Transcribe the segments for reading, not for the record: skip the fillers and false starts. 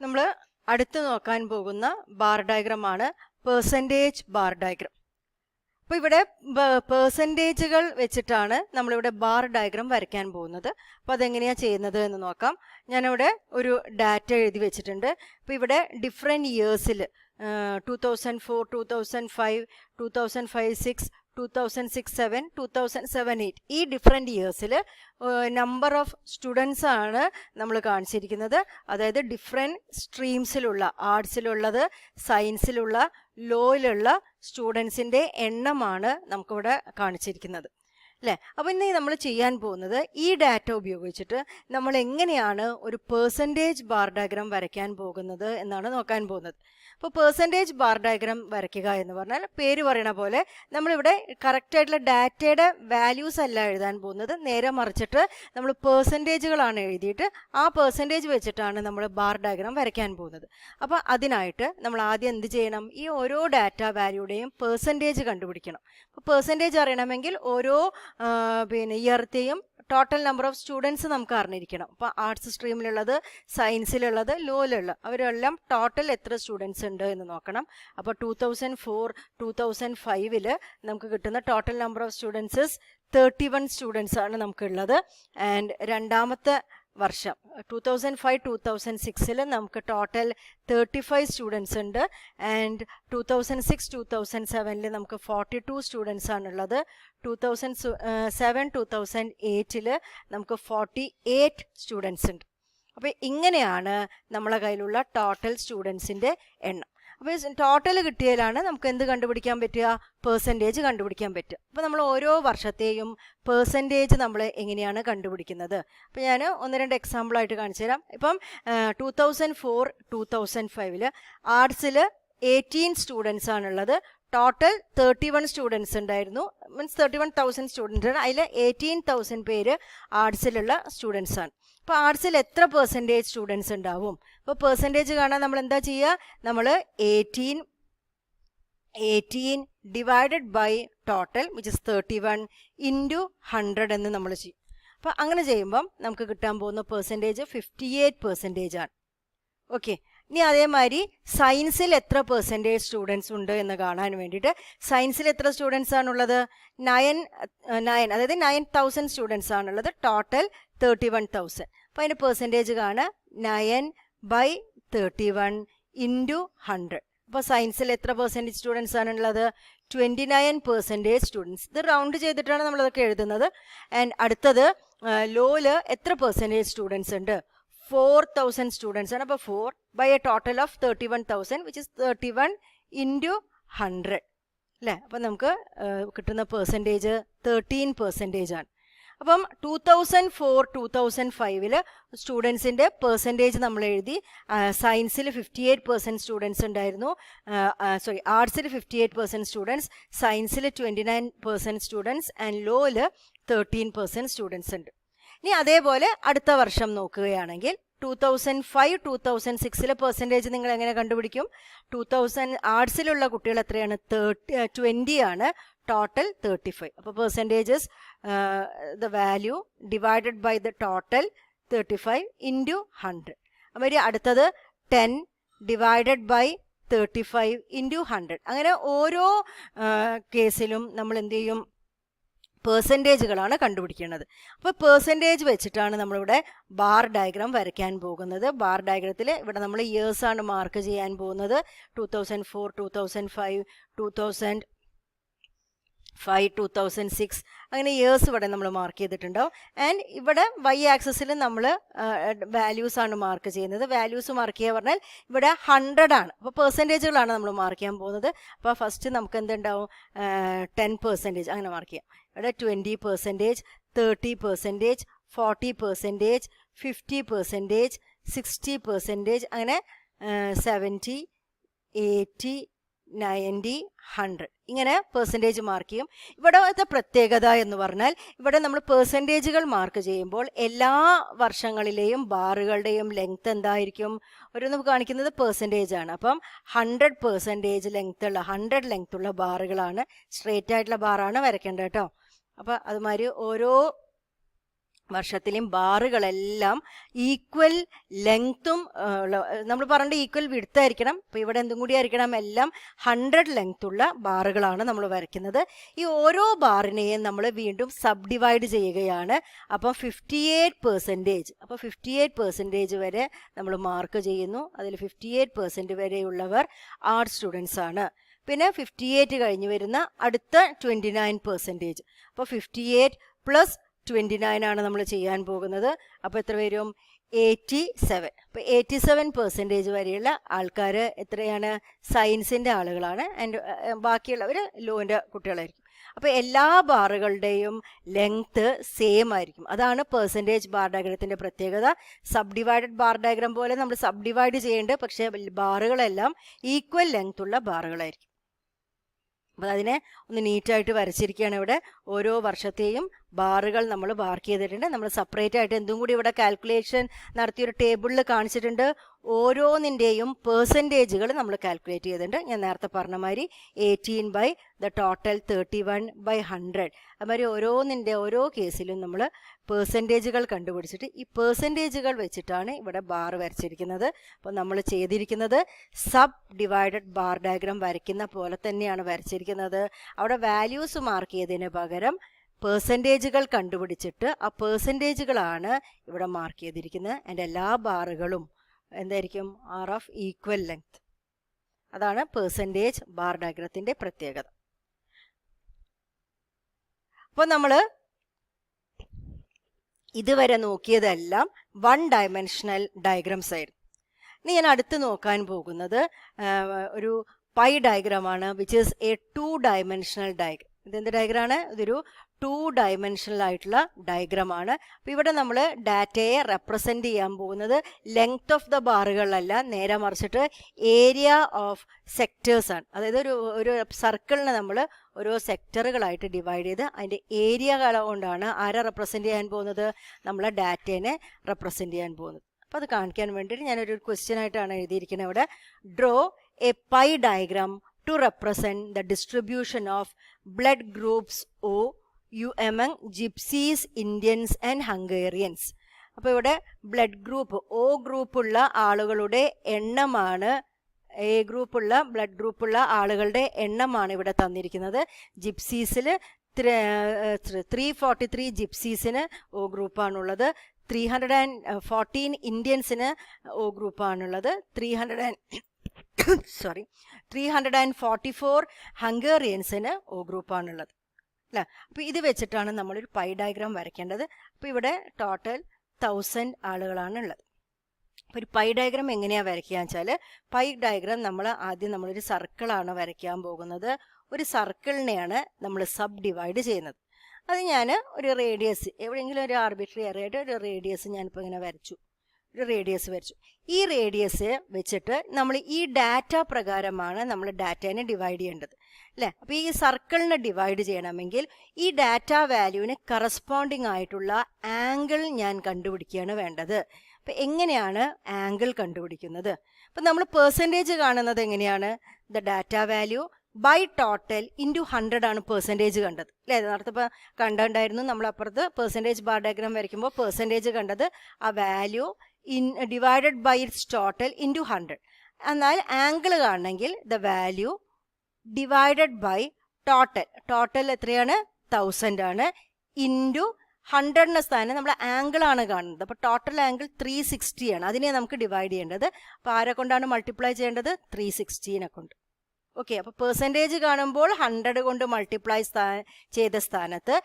നമ്മൾ അടുത്ത് നോക്കാൻ പോകുന്ന ബാർ ഡയഗ്രം ആണ് പെർസെൻറ്റേജ് ബാർ ഡയഗ്രം. അപ്പോൾ ഇവിടെ പെർസെൻറ്റേജുകൾ വെച്ചിട്ടാണ് നമ്മളിവിടെ ബാർ ഡയഗ്രം വരയ്ക്കാൻ പോകുന്നത്. അപ്പോൾ അതെങ്ങനെയാണ് ചെയ്യുന്നത് എന്ന് നോക്കാം. ഞാനിവിടെ ഒരു ഡാറ്റ എഴുതി വെച്ചിട്ടുണ്ട്. അപ്പോൾ ഇവിടെ ഡിഫറെൻറ്റ് ഇയേഴ്സിൽ 2004, 2005, 2005-06, 2006-07, 2007-08 ഈ ഡിഫറെൻറ്റ് ഇയേഴ്സിൽ നമ്പർ ഓഫ് സ്റ്റുഡൻസ് ആണ് നമ്മൾ കാണിച്ചിരിക്കുന്നത്. അതായത് ഡിഫറെൻറ്റ് സ്ട്രീംസിലുള്ള, ആർട്സിലുള്ളത്, സയൻസിലുള്ള, ലോയിലുള്ള സ്റ്റുഡൻസിൻ്റെ എണ്ണമാണ് നമുക്കിവിടെ കാണിച്ചിരിക്കുന്നത് അല്ലേ. അപ്പോൾ ഇന്ന് നമ്മൾ ചെയ്യാൻ പോകുന്നത് ഈ ഡാറ്റ ഉപയോഗിച്ചിട്ട് നമ്മൾ എങ്ങനെയാണ് ഒരു പെർസെൻറ്റേജ് ബാർ ഡയഗ്രം വരയ്ക്കാൻ പോകുന്നത് എന്നാണ് നോക്കാൻ പോകുന്നത്. അപ്പോൾ പെർസെൻറ്റേജ് ബാർ ഡയഗ്രം വരയ്ക്കുക എന്ന് പറഞ്ഞാൽ പേര് പറയണ പോലെ നമ്മളിവിടെ കറക്റ്റായിട്ടുള്ള ഡാറ്റയുടെ വാല്യൂസ് അല്ല എഴുതാൻ പോകുന്നത്, നേരെ മറിച്ചിട്ട് നമ്മൾ പെർസെൻറ്റേജുകളാണ് എഴുതിയിട്ട് ആ പെർസെൻറ്റേജ് വെച്ചിട്ടാണ് നമ്മൾ ബാർ ഡയഗ്രം വരയ്ക്കാൻ പോകുന്നത്. അപ്പോൾ അതിനായിട്ട് നമ്മൾ ആദ്യം എന്ത് ചെയ്യണം, ഈ ഓരോ ഡാറ്റ വാല്യൂടെയും പെർസെൻറ്റേജ് കണ്ടുപിടിക്കണം. അപ്പോൾ പെർസെൻറ്റേജ് അറിയണമെങ്കിൽ ഓരോ ഇയർത്തെയും ടോട്ടൽ നമ്പർ ഓഫ് സ്റ്റുഡൻസ് നമുക്ക് അറിഞ്ഞിരിക്കണം. അപ്പോൾ ആർട്സ് സ്ട്രീമിലുള്ളത്, സയൻസിലുള്ളത്, ലോയിലുള്ള അവരെല്ലാം ടോട്ടൽ എത്ര സ്റ്റുഡൻസ് ഉണ്ട് എന്ന് നോക്കണം. അപ്പോൾ 2004, 2005 നമുക്ക് കിട്ടുന്ന ടോട്ടൽ നമ്പർ ഓഫ് സ്റ്റുഡൻസസ് 31 സ്റ്റുഡൻസ് ആണ് നമുക്കുള്ളത്. ആൻഡ് രണ്ടാമത്തെ വർഷം 2005-2006 നമുക്ക് ടോട്ടൽ 35 സ്റ്റുഡൻസ് ഉണ്ട്. ആൻഡ് 2006-2007 നമുക്ക് 42 സ്റ്റുഡൻസ് ആണുള്ളത്. 2007-2008 നമുക്ക് 48 സ്റ്റുഡൻസ് ഉണ്ട്. അപ്പോൾ ഇങ്ങനെയാണ് നമ്മളെ കയ്യിലുള്ള ടോട്ടൽ സ്റ്റുഡൻസിൻ്റെ എണ്ണം. അപ്പോൾ ടോട്ടൽ കിട്ടിയാലാണ് നമുക്ക് എന്ത് കണ്ടുപിടിക്കാൻ പറ്റുക, പെർസെൻറ്റേജ് കണ്ടുപിടിക്കാൻ പറ്റുക. അപ്പോൾ നമ്മൾ ഓരോ വർഷത്തെയും പെർസെൻറ്റേജ് നമ്മൾ എങ്ങനെയാണ് കണ്ടുപിടിക്കുന്നത്. അപ്പോൾ ഞാൻ 1-2 എക്സാമ്പിളായിട്ട് കാണിച്ചു തരാം. ഇപ്പം 2004-2005 ആർട്സിൽ 18 സ്റ്റുഡൻസ് ആണുള്ളത്. ടോട്ടൽ 31 സ്റ്റുഡൻസ് ഉണ്ടായിരുന്നു. മീൻസ് 31,000 സ്റ്റുഡൻസ് ആണ്. അതിൽ 18,000 പേര് ആർട്സിലുള്ള സ്റ്റുഡൻസ് ആണ്. അപ്പോൾ ആർട്സിൽ എത്ര പെർസെൻറ്റേജ് സ്റ്റുഡൻസ് ഉണ്ടാവും? അപ്പോൾ പെർസെൻറ്റേജ് കാണാൻ നമ്മൾ എന്താ ചെയ്യുക, നമ്മൾ 18 divided by total which is 31 into 100 എന്ന് നമ്മൾ ചെയ്യും. അപ്പോൾ അങ്ങനെ ചെയ്യുമ്പം നമുക്ക് കിട്ടാൻ പോകുന്ന പെർസെൻറ്റേജ് 58% ആണ്. ഓക്കെ, ഇനി അതേമാതിരി സയൻസിൽ എത്ര പെർസെൻറ്റേജ് സ്റ്റുഡൻസ് ഉണ്ട് എന്ന് കാണാൻ വേണ്ടിയിട്ട് സയൻസിൽ എത്ര സ്റ്റുഡൻസ് ആണുള്ളത്? 9 അതായത് 9,000 സ്റ്റുഡൻസ് ആണുള്ളത്. ടോട്ടൽ 31,000. അപ്പോൾ അതിൻ്റെ പെർസെൻറ്റേജ് കാണാൻ 9/31 ഇൻറ്റു 100. അപ്പോൾ സയൻസിൽ എത്ര പെർസെൻറ്റേജ് സ്റ്റുഡൻസ് ആണുള്ളത്? 29% സ്റ്റുഡൻസ്. ഇത് റൗണ്ട് ചെയ്തിട്ടാണ് നമ്മളതൊക്കെ എഴുതുന്നത്. ആൻഡ് അടുത്തത് ലോയിൽ എത്ര പെർസെൻറ്റേജ് സ്റ്റുഡൻസ് ഉണ്ട്? 4,000 സ്റ്റുഡൻസ് ആണ്. അപ്പോൾ 4 by a total of 31,000 is is 31 into 100 അല്ലേ. അപ്പം നമുക്ക് കിട്ടുന്ന പെർസെൻറ്റേജ് 13% ആണ്. അപ്പം 2004-2005 സ്റ്റുഡൻസിൻ്റെ പെർസെൻറ്റേജ് നമ്മൾ എഴുതി. സയൻസിൽ 58% സ്റ്റുഡൻസ് ഉണ്ടായിരുന്നു. ആർട്സിൽ 58% സ്റ്റുഡൻസ്, സയൻസിൽ 29% സ്റ്റുഡൻസ് ആൻഡ് ലോയിൽ 13% സ്റ്റുഡൻസ് ഉണ്ട്. ഇനി അതേപോലെ അടുത്ത വർഷം നോക്കുകയാണെങ്കിൽ 2005-2006 പെർസെൻറ്റേജ് നിങ്ങൾ എങ്ങനെ കണ്ടുപിടിക്കും? 2000 ആർട്സിലുള്ള കുട്ടികൾ എത്രയാണ്? 20 ആണ്. ടോട്ടൽ 35. അപ്പോൾ percentages the value divided by the total 35 into 100. അപ്പോൾ അടുത്തത് 10 ഡിവൈഡഡ് ബൈ 35 ഇൻറ്റു 100. അങ്ങനെ ഓരോ കേസിലും നമ്മൾ എന്ത് ചെയ്യും? പെർസെൻറ്റേജുകളാണ് കണ്ടുപിടിക്കേണ്ടത്. അപ്പോൾ പെർസെൻറ്റേജ് വെച്ചിട്ടാണ് നമ്മളിവിടെ ബാർ ഡയഗ്രാം വരയ്ക്കാൻ പോകുന്നത്. ബാർ ഡയഗ്രത്തിൽ ഇവിടെ നമ്മൾ ഇയേഴ്സാണ് മാർക്ക് ചെയ്യാൻ പോകുന്നത്. 2004, 2005, 2006 അങ്ങനെ ഇയേഴ്സ് ഇവിടെ നമ്മൾ മാർക്ക് ചെയ്തിട്ടുണ്ടാവും. ആൻഡ് ഇവിടെ y ആക്സസിൽ നമ്മൾ വാല്യൂസ് ആണ് മാർക്ക് ചെയ്യുന്നത്. വാല്യൂസ് മാർക്ക് ചെയ്യുക പറഞ്ഞാൽ ഇവിടെ 100 ആണ്. അപ്പോൾ പെർസെൻറ്റേജുകളാണ് നമ്മൾ മാർക്ക് ചെയ്യാൻ പോകുന്നത്. അപ്പോൾ ഫസ്റ്റ് നമുക്ക് എന്തുണ്ടാവും? 10% അങ്ങനെ മാർക്ക് ചെയ്യാം. ഇവിടെ 20%, 30%, 40%, 50%, 60%, അങ്ങനെ 70, 80, 90, 100 ഇങ്ങനെ പെർസെൻറ്റേജ് മാർക്ക് ചെയ്യും. ഇവിടുത്തെ പ്രത്യേകത എന്ന് പറഞ്ഞാൽ ഇവിടെ നമ്മൾ പെർസെൻറ്റേജുകൾ മാർക്ക് ചെയ്യുമ്പോൾ എല്ലാ വർഷങ്ങളിലെയും ബാറുകളുടെയും ലെങ്ത് എന്തായിരിക്കും? നമുക്ക് കാണിക്കുന്നത് പെർസെൻറ്റേജ് ആണ്. അപ്പം 100% ലെങ്ത്തുള്ള 100 ലെങ്ത്തുള്ള ബാറുകളാണ്, സ്ട്രേറ്റ് ആയിട്ടുള്ള ബാറാണ് വരയ്ക്കേണ്ടത് കേട്ടോ. അപ്പോൾ അതുമാതിരി ഓരോ വർഷത്തിലെയും ബാറുകളെല്ലാം ഈക്വൽ ലെങ്ത്തും നമ്മൾ പറഞ്ഞ ഈക്വൽ വിഡ്ത്ത് ആയിരിക്കണം. അപ്പോൾ ഇവിടെ എന്തും കൂടി ആയിരിക്കണം, എല്ലാം 100 ലെങ്ത്തുള്ള ബാറുകളാണ് നമ്മൾ വരയ്ക്കുന്നത്. ഈ ഓരോ ബാറിനെയും നമ്മൾ വീണ്ടും സബ് ഡിവൈഡ് ചെയ്യുകയാണ്. അപ്പം 58%, അപ്പോൾ 58% വരെ നമ്മൾ മാർക്ക് ചെയ്യുന്നു. അതിൽ 58% വരെയുള്ളവർ ആർട്ട് സ്റ്റുഡൻസ് ആണ്. പിന്നെ 58 കഴിഞ്ഞ് വരുന്ന അടുത്ത 29%. അപ്പോൾ 58 പ്ലസ് 29 ആണ് നമ്മൾ ചെയ്യാൻ പോകുന്നത്. അപ്പോൾ എത്ര വരും? 87. അപ്പോൾ 87% വരെയുള്ള ആൾക്കാർ എത്രയാണ്? സയൻസിൻ്റെ ആളുകളാണ്. ആൻഡ് ബാക്കിയുള്ളവർ ലോൻ്റെ കുട്ടികളായിരിക്കും. അപ്പോൾ എല്ലാ ബാറുകളുടെയും ലെങ്ത്ത് സെയിം ആയിരിക്കും. അതാണ് പെർസെൻറ്റേജ് ബാർ ഡയഗ്രത്തിൻ്റെ പ്രത്യേകത. സബ് ഡിവൈഡഡ് ബാർ ഡയഗ്രാം പോലെ നമ്മൾ സബ് ഡിവൈഡ് ചെയ്യേണ്ടത്, പക്ഷേ ബാറുകളെല്ലാം ഈക്വൽ ലെങ്ത് ഉള്ള ബാറുകളായിരിക്കും. അപ്പോൾ അതിനെ ഒന്ന് നീറ്റായിട്ട് വരച്ചിരിക്കുകയാണ്. ഇവിടെ ഓരോ വർഷത്തെയും ബാറുകൾ നമ്മൾ മാർക്ക് ചെയ്തിട്ടുണ്ട്. നമ്മൾ സെപ്പറേറ്റ് ആയിട്ട് എന്തും കൂടി ഇവിടെ കാൽക്കുലേഷൻ നടത്തിയൊരു ടേബിളിൽ കാണിച്ചിട്ടുണ്ട്. ഓരോന്നിൻ്റെയും പേഴ്സൻറ്റേജുകൾ നമ്മൾ കാൽക്കുലേറ്റ് ചെയ്തിട്ടുണ്ട്. ഞാൻ നേരത്തെ പറഞ്ഞ മാതിരി 18 ബൈ ദ ടോട്ടൽ 31/100. അതുമാതിരി ഓരോന്നിൻ്റെ ഓരോ കേസിലും നമ്മൾ പേഴ്സൻറ്റേജുകൾ കണ്ടുപിടിച്ചിട്ട് ഈ പേഴ്സൻറ്റേജുകൾ വെച്ചിട്ടാണ് ഇവിടെ ബാർ വരച്ചിരിക്കുന്നത്. അപ്പോൾ നമ്മൾ ചെയ്തിരിക്കുന്നത് സബ് ഡിവൈഡഡ് ബാർ ഡയഗ്രാം വരയ്ക്കുന്ന പോലെ തന്നെയാണ് വരച്ചിരിക്കുന്നത്. അവിടെ വാല്യൂസ് മാർക്ക് ചെയ്തതിന് പകരം പേഴ്സൻറ്റേജുകൾ കണ്ടുപിടിച്ചിട്ട് ആ പേഴ്സൻറ്റേജുകളാണ് ഇവിടെ മാർക്ക് ചെയ്തിരിക്കുന്നത്. അതിൻ്റെ എല്ലാ ബാറുകളും എന്തായിരിക്കും? Are of equal length. അതാണ് പേഴ്സൻറ്റേജ് ബാർ ഡയഗ്രത്തിൻ്റെ പ്രത്യേകത. അപ്പോൾ നമ്മൾ ഇതുവരെ നോക്കിയതെല്ലാം 1 ഡയമെൻഷണൽ ഡയഗ്രാംസ് ആയിരുന്നു. ഇനി ഞാൻ അടുത്ത് നോക്കാൻ പോകുന്നത് ഒരു പൈ ഡയഗ്രാമാണ്, which is a 2 dimensional diagram. ഇതെന്ത് ഡയഗ്രാമാണ്? ഇതൊരു 2 ഡയമെൻഷണൽ ആയിട്ടുള്ള ഡയഗ്രാമാണ്. അപ്പോൾ ഇവിടെ നമ്മൾ ഡാറ്റയെ റെപ്രസെൻ്റ് ചെയ്യാൻ പോകുന്നത് ലെങ്ത് ഓഫ് ദ ബാറുകളിലല്ല, നേരെ മറിച്ചിട്ട് ഏരിയ ഓഫ് സെക്ടേഴ്സ് ആണ്. അതായത് ഒരു സർക്കിളിനെ നമ്മൾ ഓരോ സെക്ടറുകളായിട്ട് ഡിവൈഡ് ചെയ്ത് അതിൻ്റെ ഏരിയ കൊണ്ടാണ് ആരെ റെപ്രസെൻ്റ് ചെയ്യാൻ പോകുന്നത്? നമ്മളെ ഡാറ്റേനെ റെപ്രസെൻ്റ് ചെയ്യാൻ പോകുന്നത്. അപ്പോൾ അത് കാണിക്കാൻ വേണ്ടിയിട്ട് ഞാനൊരു ക്വസ്റ്റ്യൻ ആയിട്ടാണ് എഴുതിയിരിക്കുന്നത് ഇവിടെ. Draw A pi diagram to represent the distribution of blood groups O among gypsies, Indians and Hungarians. അപ്പോൾ ഇവിടെ ബ്ലഡ് ഗ്രൂപ്പ് O ഗ്രൂപ്പുള്ള ആളുകളുടെ എണ്ണമാണ്, A ഗ്രൂപ്പുള്ള ബ്ലഡ് ഗ്രൂപ്പുള്ള ആളുകളുടെ എണ്ണമാണ് ഇവിടെ തന്നിരിക്കുന്നത്. ജിപ്സീസിൽ 343 ജിപ്സീസിന് O ഗ്രൂപ്പാണുള്ളത്. 314 ഇന്ത്യൻസിന് O ഗ്രൂപ്പാണുള്ളത്. 344 ഹംഗേറിയൻസിന് O ഗ്രൂപ്പാണുള്ളത് അല്ലേ. അപ്പോൾ ഇത് വെച്ചിട്ടാണ് നമ്മളൊരു പൈ ഡയഗ്രാം വരയ്ക്കേണ്ടത്. അപ്പോൾ ഇവിടെ ടോട്ടൽ 1000 ആളുകളാണ് ഉള്ളത്. അപ്പോൾ ഒരു പൈ ഡയഗ്രാം എങ്ങനെയാണ് വരയ്ക്കുക വെച്ചാൽ, പൈ ഡയഗ്രാം നമ്മളൊരു സർക്കിളാണ് വരയ്ക്കാൻ പോകുന്നത്. ഒരു സർക്കിളിനെയാണ് നമ്മൾ സബ് ഡിവൈഡ് ചെയ്യുന്നത്. അത് ഞാൻ ഒരു റേഡിയസ്, എവിടെയെങ്കിലും ഒരു ആർബിട്രറി ആയിട്ട് ഒരു റേഡിയസ് ഞാനിപ്പോൾ ഇങ്ങനെ വരച്ചു. ഈ റേഡിയസ് വെച്ചിട്ട് നമ്മൾ ഈ ഡാറ്റ പ്രകാരമാണ് നമ്മൾ ഡാറ്റേനെ ഡിവൈഡ് ചെയ്യേണ്ടത് അല്ലേ. അപ്പോൾ ഈ സർക്കിളിനെ ഡിവൈഡ് ചെയ്യണമെങ്കിൽ ഈ ഡാറ്റ വാല്യൂവിന് കറസ്പോണ്ടിങ് ആയിട്ടുള്ള ആംഗിൾ ഞാൻ കണ്ടുപിടിക്കുകയാണ് വേണ്ടത്. അപ്പോൾ എങ്ങനെയാണ് ആംഗിൾ കണ്ടുപിടിക്കുന്നത്? അപ്പം നമ്മൾ പെർസെൻറ്റേജ് കാണുന്നത് എങ്ങനെയാണ്? The data value by total into 100 ആണ് പെർസെൻറ്റേജ് കണ്ടത് അല്ലേ. നേരത്തെ ഇപ്പോൾ കണ്ടിട്ടുണ്ടായിരുന്നു നമ്മളപ്പുറത്ത് പെർസെൻറ്റേജ് ബാർ ഡയഗ്രാം വരയ്ക്കുമ്പോൾ പെർസെൻറ്റേജ് കണ്ടത് ആ value divided by its total into 100. എന്നാൽ ആംഗിൾ കാണണമെങ്കിൽ the value divided by total എത്രയാണ്? 1000 ആണ്. ഇൻറ്റു 100ന്റെ സ്ഥാനം നമ്മൾ ആംഗിളാണ് കാണുന്നത്. അപ്പോൾ ടോട്ടൽ ആംഗിൾ 360 ആണ്. അതിനെ നമുക്ക് ഡിവൈഡ് ചെയ്യേണ്ടത്. അപ്പോൾ ആരെ കൊണ്ടാണ് മൾട്ടിപ്ലൈ ചെയ്യേണ്ടത്? 360നെ കൊണ്ട്. ഓക്കെ. അപ്പോൾ പെർസെൻറ്റേജ് കാണുമ്പോൾ 100 കൊണ്ട് മൾട്ടിപ്ലൈ ചെയ്ത സ്ഥാനത്ത്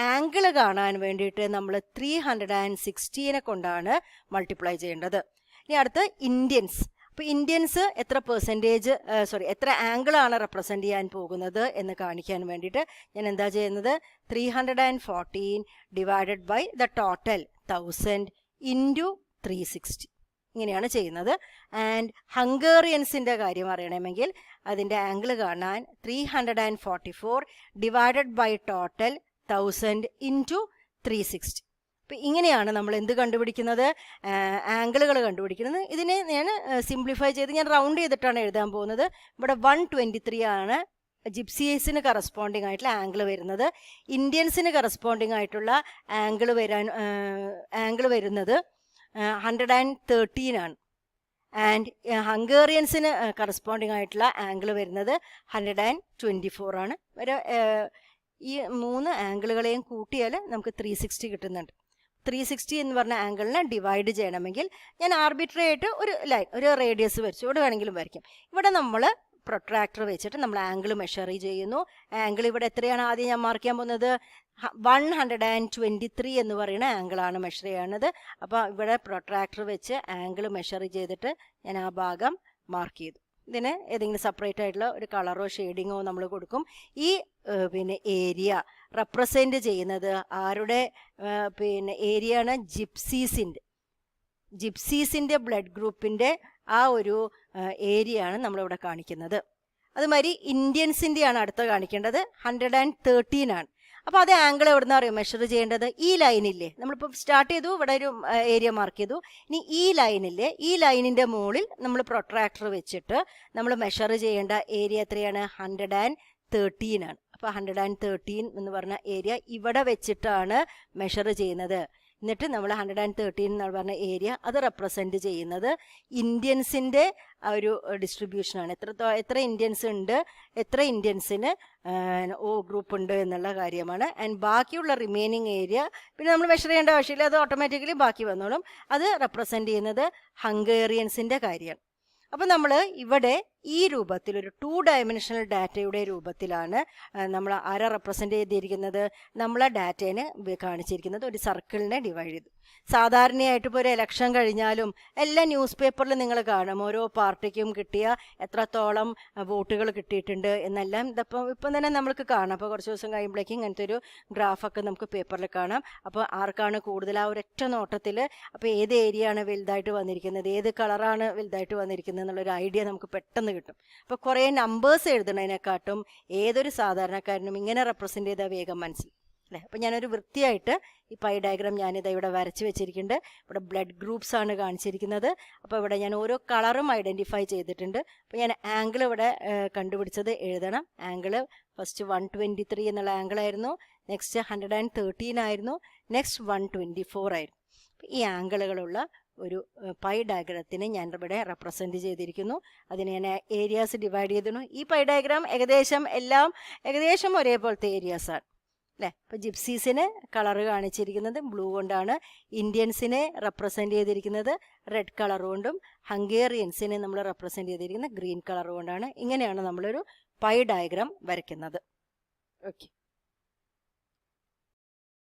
ആംഗിൾ കാണാൻ വേണ്ടിയിട്ട് നമ്മൾ 360നെ കൊണ്ടാണ് മൾട്ടിപ്ലൈ ചെയ്യേണ്ടത്. ഇനി അടുത്ത് ഇന്ത്യൻസ്. അപ്പോൾ ഇന്ത്യൻസ് എത്ര ആംഗിളാണ് റെപ്രസെൻ്റ് ചെയ്യാൻ പോകുന്നത് എന്ന് കാണിക്കാൻ വേണ്ടിയിട്ട് ഞാൻ എന്താ ചെയ്യുന്നത്? 314 divided by the total 1000 into 360 ഇങ്ങനെയാണ് ചെയ്യുന്നത്. ആൻഡ് ഹംഗേറിയൻസിൻ്റെ കാര്യം അറിയണമെങ്കിൽ അതിൻ്റെ ആംഗിൾ കാണാൻ 344 ഡിവൈഡഡ് ബൈ ടോട്ടൽ 1000 ഇൻറ്റു 360. അപ്പം ഇങ്ങനെയാണ് നമ്മൾ എന്ത് കണ്ടുപിടിക്കുന്നത്? ആംഗിളുകൾ കണ്ടുപിടിക്കുന്നത്. ഇതിനെ ഞാൻ സിംപ്ലിഫൈ ചെയ്ത് ഞാൻ റൗണ്ട് ചെയ്തിട്ടാണ് എഴുതാൻ പോകുന്നത്. ഇവിടെ 123 ആണ് ജിപ്സീസിന് കറസ്പോണ്ടിങ് ആയിട്ടുള്ള ആംഗിൾ വരുന്നത്. ഇന്ത്യൻസിന് കറസ്പോണ്ടിങ് ആയിട്ടുള്ള ആംഗിൾ വരുന്നത് 113 ആണ്. ആൻഡ് ഹംഗേറിയൻസിന് കറസ്പോണ്ടിങ് ആയിട്ടുള്ള ആംഗിൾ വരുന്നത് 124 ആണ്. ഈ 3 ആംഗിളുകളെയും കൂട്ടിയാൽ നമുക്ക് 360 കിട്ടുന്നുണ്ട്. 360 എന്ന് പറഞ്ഞ ആംഗിളിനെ ഡിവൈഡ് ചെയ്യണമെങ്കിൽ ഞാൻ ആർബിട്രറി ആയിട്ട് ഒരു ലൈൻ, ഒരു റേഡിയസ് വരച്ചു, ഇവിടെ വേണമെങ്കിലും വരയ്ക്കും. ഇവിടെ നമ്മൾ പ്രൊട്രാക്ടർ വെച്ചിട്ട് നമ്മൾ ആംഗിൾ മെഷർ ചെയ്യുന്നു. ആംഗിൾ ഇവിടെ എത്രയാണ് ആദ്യം ഞാൻ മാർക്ക് ചെയ്യാൻ പോകുന്നത്? 123 എന്ന് പറയുന്ന ആംഗിളാണ് മെഷർ ചെയ്യുന്നത്. അപ്പോൾ ഇവിടെ പ്രൊട്രാക്ടർ വെച്ച് ആംഗിൾ മെഷർ ചെയ്തിട്ട് ഞാൻ ആ ഭാഗം മാർക്ക് ചെയ്തു. ഇതിന് ഏതെങ്കിലും സെപ്പറേറ്റ് ആയിട്ടുള്ള ഒരു കളറോ ഷെയ്ഡിങ്ങോ നമ്മൾ കൊടുക്കും. ഈ ഏരിയ റെപ്രസെൻ്റ് ചെയ്യുന്നത് ആരുടെ ഏരിയയാണ്? ജിപ്സീസിൻ്റെ ബ്ലഡ് ഗ്രൂപ്പിൻ്റെ ആ ഒരു ഏരിയയാണ് നമ്മളിവിടെ കാണിക്കുന്നത്. അതുമാതിരി ഇന്ത്യൻസിൻ്റെയാണ് അടുത്ത കാണിക്കേണ്ടത്. 113 ആണ്. അപ്പോൾ അത് ആംഗിൾ എവിടെ നിന്നാണ് അറിയാം മെഷർ ചെയ്യേണ്ടത്? ഈ ലൈനില്ലേ, നമ്മളിപ്പോൾ സ്റ്റാർട്ട് ചെയ്തു, ഇവിടെ ഒരു ഏരിയ മാർക്ക് ചെയ്തു. ഇനി ഈ ലൈനില്ലേ, ഈ ലൈനിൻ്റെ മുകളിൽ നമ്മൾ പ്രൊട്രാക്ടർ വെച്ചിട്ട് നമ്മൾ മെഷർ ചെയ്യേണ്ട ഏരിയ എത്രയാണ്? 113 ആണ്. അപ്പോൾ 113 എന്ന് പറഞ്ഞ ഏരിയ ഇവിടെ വെച്ചിട്ടാണ് മെഷർ ചെയ്യുന്നത്. എന്നിട്ട് നമ്മൾ 113 എന്ന് പറഞ്ഞ ഏരിയ അത് റെപ്രസെൻറ്റ് ചെയ്യുന്നത് ഇന്ത്യൻസിൻ്റെ ഒരു ഡിസ്ട്രിബ്യൂഷനാണ്. എത്ര ഇന്ത്യൻസ് ഉണ്ട്, എത്ര ഇന്ത്യൻസിന് O ഗ്രൂപ്പ് ഉണ്ട് എന്നുള്ള കാര്യമാണ്. ആൻഡ് ബാക്കിയുള്ള റിമൈനിങ് ഏരിയ പിന്നെ നമ്മൾ മെഷർ ചെയ്യേണ്ട ആവശ്യമില്ല, അത് ഓട്ടോമാറ്റിക്കലി ബാക്കി വന്നോളും. അത് റെപ്രസെൻറ്റ് ചെയ്യുന്നത് ഹംഗേറിയൻസിൻ്റെ കാര്യമാണ്. അപ്പോൾ നമ്മൾ ഇവിടെ ഈ രൂപത്തിൽ ഒരു 2 ഡയമെൻഷണൽ ഡാറ്റയുടെ രൂപത്തിലാണ് നമ്മൾ ആരാ റെപ്രസെൻ്റ് ചെയ്തിരിക്കുന്നത്? നമ്മളെ ഡാറ്റേനെ കാണിച്ചിരിക്കുന്നത് ഒരു സർക്കിളിനെ ഡിവൈഡ് ചെയ്തു. സാധാരണയായിട്ട് ഇപ്പോൾ ഒരു ഇലക്ഷൻ കഴിഞ്ഞാലും എല്ലാ ന്യൂസ് പേപ്പറിൽ നിങ്ങൾ കാണും ഓരോ പാർട്ടിക്കും കിട്ടിയ എത്രത്തോളം വോട്ടുകൾ കിട്ടിയിട്ടുണ്ട് എന്നെല്ലാം. ഇപ്പം തന്നെ നമുക്ക് കാണാം. അപ്പോൾ കുറച്ച് ദിവസം കഴിയുമ്പോഴേക്കും ഇങ്ങനത്തെ ഒരു ഗ്രാഫൊക്കെ നമുക്ക് പേപ്പറിൽ കാണാം. അപ്പോൾ ആർക്കാണ് കൂടുതൽ ആ ഒരൊറ്റ നോട്ടത്തിൽ അപ്പോൾ ഏത് ഏരിയ ആണ് വലുതായിട്ട് വന്നിരിക്കുന്നത്, ഏത് കളറാണ് വലുതായിട്ട് വന്നിരിക്കുന്നത് എന്നുള്ളൊരു ഐഡിയ നമുക്ക് പെട്ടെന്ന് കിട്ടും. അപ്പോൾ കുറേ നമ്പേഴ്സ് എഴുതുന്നതിനെക്കാട്ടും ഏതൊരു സാധാരണക്കാരനും ഇങ്ങനെ റെപ്രസെൻ്റ് ചെയ്താൽ വേഗം മനസ്സിലാവും അല്ലേ. അപ്പോൾ ഞാനൊരു വൃത്തിയായിട്ട് ഈ പൈ ഡയഗ്രാം ഞാനിത് ഇവിടെ വരച്ച് വെച്ചിരിക്കുന്നുണ്ട്. ഇവിടെ ബ്ലഡ് ഗ്രൂപ്പ്സ് ആണ് കാണിച്ചിരിക്കുന്നത്. അപ്പോൾ ഇവിടെ ഞാൻ ഓരോ കളറും ഐഡൻറ്റിഫൈ ചെയ്തിട്ടുണ്ട്. അപ്പോൾ ഞാൻ ആംഗിൾ ഇവിടെ കണ്ടുപിടിച്ചത് എഴുതണം. ആംഗിൾ ഫസ്റ്റ് 123 എന്നുള്ള ആംഗിളായിരുന്നു, നെക്സ്റ്റ് 113 ആയിരുന്നു, നെക്സ്റ്റ് 124 ആയിരുന്നു. ഈ ആംഗിളുകളുള്ള ഒരു പൈ ഡയഗ്രത്തിന് ഞാൻ ഇവിടെ റെപ്രസെൻറ്റ് ചെയ്തിരിക്കുന്നു. അതിന് ഞാൻ ഏരിയാസ് ഡിവൈഡ് ചെയ്തിരുന്നു. ഈ പൈ ഡയഗ്രാം ഏകദേശം ഒരേപോലത്തെ ഏരിയാസാണ് അല്ലേ. ഇപ്പോൾ ജിപ്സീസിന് കളറ് കാണിച്ചിരിക്കുന്നത് ബ്ലൂ കൊണ്ടാണ്, ഇന്ത്യൻസിനെ റെപ്രസെൻറ്റ് ചെയ്തിരിക്കുന്നത് റെഡ് കളർ കൊണ്ടും, ഹംഗേറിയൻസിനെ നമ്മൾ റെപ്രസെൻറ്റ് ചെയ്തിരിക്കുന്നത് ഗ്രീൻ കളർ കൊണ്ടാണ്. ഇങ്ങനെയാണ് നമ്മളൊരു പൈ ഡയഗ്രാം വരയ്ക്കുന്നത്. ഓക്കെ.